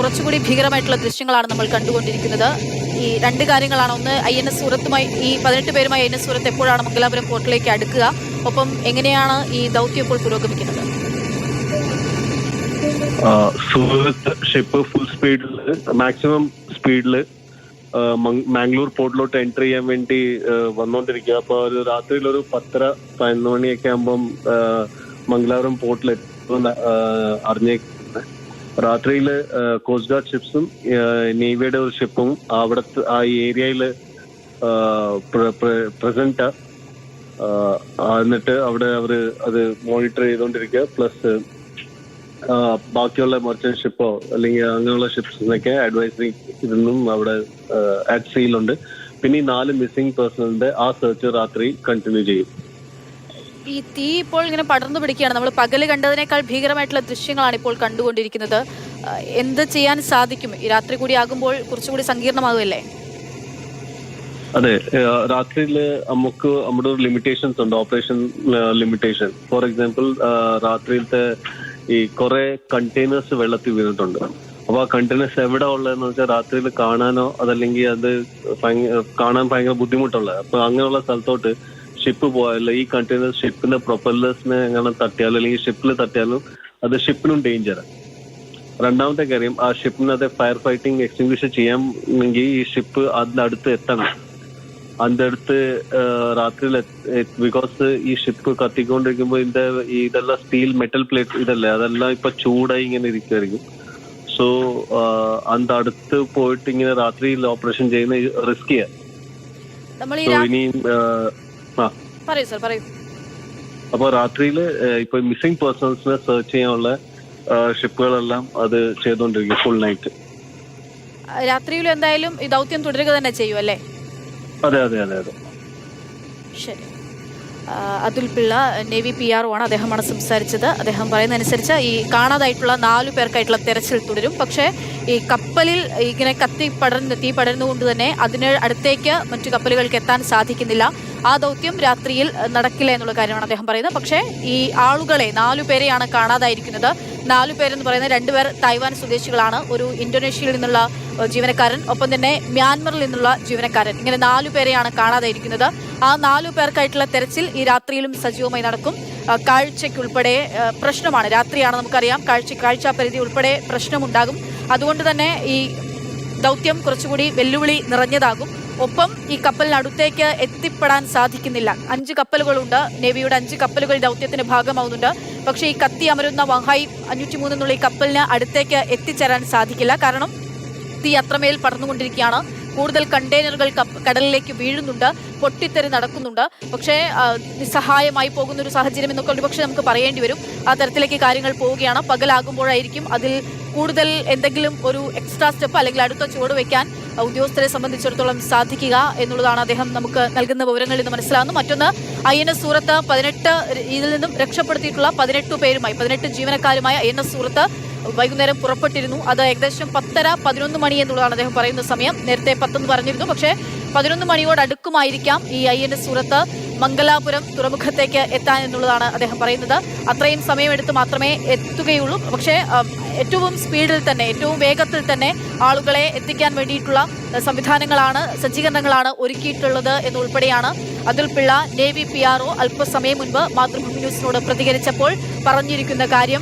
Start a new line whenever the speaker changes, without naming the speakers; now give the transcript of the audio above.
കുറച്ചുകൂടി ഭീകരമായിട്ടുള്ള ദൃശ്യങ്ങളാണ് നമ്മൾ കണ്ടുകൊണ്ടിരിക്കുന്നത്. ഈ രണ്ട് കാര്യങ്ങളാണ്. ഒന്ന്, INS സൂറത്തുമായി ഈ 18 പേരുമായി INS സൂറത്ത് എപ്പോഴാണ് മംഗലാപുരം പോർട്ടിലേക്ക് അടുക്കുക, ഒപ്പം എങ്ങനെയാണ് ഈ ദൗത്യം ഇപ്പോൾ പുരോഗമിക്കുന്നത്?
സൂറത്ത് ഷിപ്പ് ഫുൾ സ്പീഡിൽ, മാക്സിമം സ്പീഡിൽ മാംഗ്ലൂർ പോർട്ടിലോട്ട് എൻട്രി ചെയ്യാൻ വേണ്ടി വന്നുകൊണ്ടിരിക്കുക. അപ്പോൾ ഒരു രാത്രിയിൽ ഒരു 10:30-11 മണിയൊക്കെ ആകുമ്പം മംഗലാപുരം പോർട്ടിൽ എത്തുമെന്ന് അറിഞ്ഞേക്കുന്നത്. രാത്രിയിൽ കോസ്റ്റ് ഗാർഡ് ഷിപ്സും നേവിയുടെ ഒരു ഷിപ്പും അവിടുത്തെ ആ ഏരിയയിൽ പ്രസന്റ്. എന്നിട്ട് അവിടെ അവർ അത് മോണിറ്റർ ചെയ്തുകൊണ്ടിരിക്കുക. പ്ലസ് ബാക്കിയുള്ള മെർച്ചന്റ് ഷിപ്പോ അല്ലെങ്കിൽ അങ്ങനെയുള്ള ഷിപ്സിനൊക്കെ അഡ്വൈസറി ഇതൊന്നും അവിടെ അറ്റ് സീലുണ്ട്. പിന്നെ ഈ 4 മിസ്സിംഗ് പേഴ്സണിന്റെ ആ സെർച്ച് രാത്രി കണ്ടിന്യൂ ചെയ്യും.
ഈ തീ ഇപ്പോൾ ഇങ്ങനെ പടർന്നു പിടിക്കുകയാണ്. നമ്മൾ പകല് കണ്ടതിനേക്കാൾ ഭീകരമായിട്ടുള്ള ദൃശ്യങ്ങളാണ് ഇപ്പോൾ കണ്ടുകൊണ്ടിരിക്കുന്നത്. എന്ത് ചെയ്യാൻ സാധിക്കും? ഈ രാത്രി കൂടി ആകുമ്പോൾ കുറച്ചുകൂടി സങ്കീർണമാകുമല്ലേ?
അതെ, രാത്രിയിൽ നമ്മുടെ ഒരു ലിമിറ്റേഷൻസ് ഉണ്ട്, ഓപ്പറേഷൻ ലിമിറ്റേഷൻ. ഫോർ എക്സാമ്പിൾ, രാത്രിയിലത്തെ ഈ കുറെ കണ്ടെയ്നേഴ്സ് വെള്ളത്തിൽ വീണിട്ടുണ്ട്. അപ്പൊ ആ കണ്ടെയ്നേഴ്സ് എവിടെ ഉള്ളതെന്ന് വെച്ചാൽ രാത്രിയിൽ കാണാനോ അതല്ലെങ്കിൽ അത് കാണാൻ ഭയങ്കര ബുദ്ധിമുട്ടുള്ളത്. അപ്പൊ അങ്ങനെയുള്ള സ്ഥലത്തോട്ട് ഷിപ്പ് പോയാൽ ഈ കണ്ടെയ്നർ ഷിപ്പിന്റെ പ്രൊപ്പല്ലേഴ്സിനെ എങ്ങനെ തട്ടിയാലും അല്ലെങ്കിൽ ഷിപ്പിൽ തട്ടിയാലും അത് ഷിപ്പിനും ഡേഞ്ചറാണ്. രണ്ടാമത്തെ കാര്യം, ആ ഷിപ്പിനകത്തെ ഫയർ ഫൈറ്റിംഗ് എക്സ്റ്റിംഗ്വിഷ് ചെയ്യാമെങ്കിൽ ഈ ഷിപ്പ് അതിന്റെ അടുത്ത് എത്തണം. അതിന്റെ അടുത്ത് രാത്രിയിൽ, ബിക്കോസ് ഈ ഷിപ്പ് കത്തിക്കൊണ്ടിരിക്കുമ്പോൾ ഇതെല്ലാം സ്റ്റീൽ മെറ്റൽ പ്ലേറ്റ് ഇതല്ലേ, അതെല്ലാം ഇപ്പൊ ചൂടായി ഇങ്ങനെ ഇരിക്കുമായിരിക്കും. സോ അതിന്റെ അടുത്ത് പോയിട്ട് ഇങ്ങനെ രാത്രിയിൽ ഓപ്പറേഷൻ ചെയ്യുന്ന റിസ്കിയാ. ഇനിയും അപ്പൊ രാത്രിയില് ഇപ്പൊ മിസ്സിംഗ് പേഴ്സൺസിനെ സെർച്ച് ചെയ്യാനുള്ള ഷിപ്പുകളെല്ലാം അത് ചെയ്തുകൊണ്ടിരിക്കും ഫുൾ നൈറ്റ്.
രാത്രിയിലും എന്തായാലും ഈ ദൗത്യം തുടരുക തന്നെ ചെയ്യും അല്ലേ?
അതെ അതെ അതെ അതെ.
ശരി. അതുൽ പിള്ള, നേവി PRO ആണ്. അദ്ദേഹമാണ് സംസാരിച്ചത്. അദ്ദേഹം പറയുന്നതനുസരിച്ച് ഈ കാണാതായിട്ടുള്ള 4 പേർക്കായിട്ടുള്ള തെരച്ചിൽ തുടരും. പക്ഷേ ഈ കപ്പലിൽ ഇങ്ങനെ തീ പടർന്നുകൊണ്ട് തന്നെ അതിന് അടുത്തേക്ക് മറ്റു കപ്പലുകൾക്ക് എത്താൻ സാധിക്കുന്നില്ല. ആ ദൗത്യം രാത്രിയിൽ നടക്കില്ല എന്നുള്ള കാര്യമാണ് അദ്ദേഹം പറയുന്നത്. പക്ഷേ ഈ ആളുകളെ 4 പേരെയാണ് കാണാതായിരിക്കുന്നത്. 4 പേരെന്ന് പറയുന്നത് 2 പേർ തായ്വാൻ സ്വദേശികളാണ്, ഒരു ഇന്തോനേഷ്യയിൽ നിന്നുള്ള ജീവനക്കാരൻ, ഒപ്പം തന്നെ മ്യാൻമറിൽ നിന്നുള്ള ജീവനക്കാരൻ. ഇങ്ങനെ 4 പേരെയാണ് കാണാതായിരിക്കുന്നത്. ആ 4 പേർക്കായിട്ടുള്ള തെരച്ചിൽ ഈ രാത്രിയിലും സജീവമായി നടക്കും. കാഴ്ചയ്ക്കുൾപ്പെടെ പ്രശ്നമാണ്. രാത്രിയാണ്, നമുക്കറിയാം, കാഴ്ചാ പരിധി ഉൾപ്പെടെ പ്രശ്നമുണ്ടാകും. അതുകൊണ്ട് തന്നെ ഈ ദൗത്യം കുറച്ചുകൂടി വെല്ലുവിളി നിറഞ്ഞതാകും. ഒപ്പം ഈ കപ്പലിനടുത്തേക്ക് എത്തിപ്പെടാൻ സാധിക്കുന്നില്ല. 5 കപ്പലുകളുണ്ട്. നേവിയുടെ 5 കപ്പലുകൾ ദൗത്യത്തിന്റെ ഭാഗമാവുന്നുണ്ട്. പക്ഷേ ഈ കത്തി അമരുന്ന വഹായ് 503 എന്നുള്ള ഈ കപ്പലിന് അടുത്തേക്ക് എത്തിച്ചേരാൻ സാധിക്കില്ല. കാരണം തീ അത്രമേൽ പടർന്നുകൊണ്ടിരിക്കുകയാണ്. കൂടുതൽ കണ്ടെയ്നറുകൾ കടലിലേക്ക് വീഴുന്നുണ്ട്, പൊട്ടിത്തെറി നടക്കുന്നുണ്ട്. പക്ഷേ നിസ്സഹായമായി പോകുന്ന ഒരു സാഹചര്യം എന്നൊക്കെ ഒരുപക്ഷെ നമുക്ക് പറയേണ്ടി വരും. ആ തരത്തിലേക്ക് കാര്യങ്ങൾ പോവുകയാണ്. പകലാകുമ്പോഴായിരിക്കും അതിൽ കൂടുതൽ എന്തെങ്കിലും ഒരു എക്സ്ട്രാ സ്റ്റെപ്പ് അല്ലെങ്കിൽ അടുത്ത ചുവട് വയ്ക്കാൻ ഉദ്യോഗസ്ഥരെ സംബന്ധിച്ചിടത്തോളം സാധിക്കുക എന്നുള്ളതാണ് അദ്ദേഹം നമുക്ക് നൽകുന്ന വിവരങ്ങളിൽ നിന്ന് മനസ്സിലാകുന്നു. മറ്റൊന്ന്, INS സൂറത്ത് 18 ഇതിൽ നിന്നും രക്ഷപ്പെടുത്തിയിട്ടുള്ള 18 പേരുമായി 18 ജീവനക്കാരുമായി INS സൂറത്ത് വൈകുന്നേരം പുറപ്പെട്ടിരുന്നു. അത് ഏകദേശം 10:30-11 മണി എന്നുള്ളതാണ് അദ്ദേഹം പറയുന്ന സമയം. നേരത്തെ 10 പറഞ്ഞിരുന്നു. പക്ഷേ 11 മണിയോട് അടുക്കുമായിരിക്കാം ഈ INS സൂറത്ത് മംഗലാപുരം തുറമുഖത്തേക്ക് എത്താൻ എന്നുള്ളതാണ് അദ്ദേഹം പറയുന്നത്. അത്രയും സമയമെടുത്ത് മാത്രമേ എത്തുകയുള്ളൂ. പക്ഷേ ഏറ്റവും സ്പീഡിൽ തന്നെ, ഏറ്റവും വേഗത്തിൽ തന്നെ ആളുകളെ എത്തിക്കാൻ വേണ്ടിയിട്ടുള്ള സജ്ജീകരണങ്ങളാണ് ഒരുക്കിയിട്ടുള്ളത് എന്നുൾപ്പെടെയാണ് അതുൽ പിള്ള, നേവി PRO, അല്പസമയം മുൻപ് മാതൃഭൂമി ന്യൂസിനോട് പ്രതികരിച്ചപ്പോൾ പറഞ്ഞിരിക്കുന്ന കാര്യം.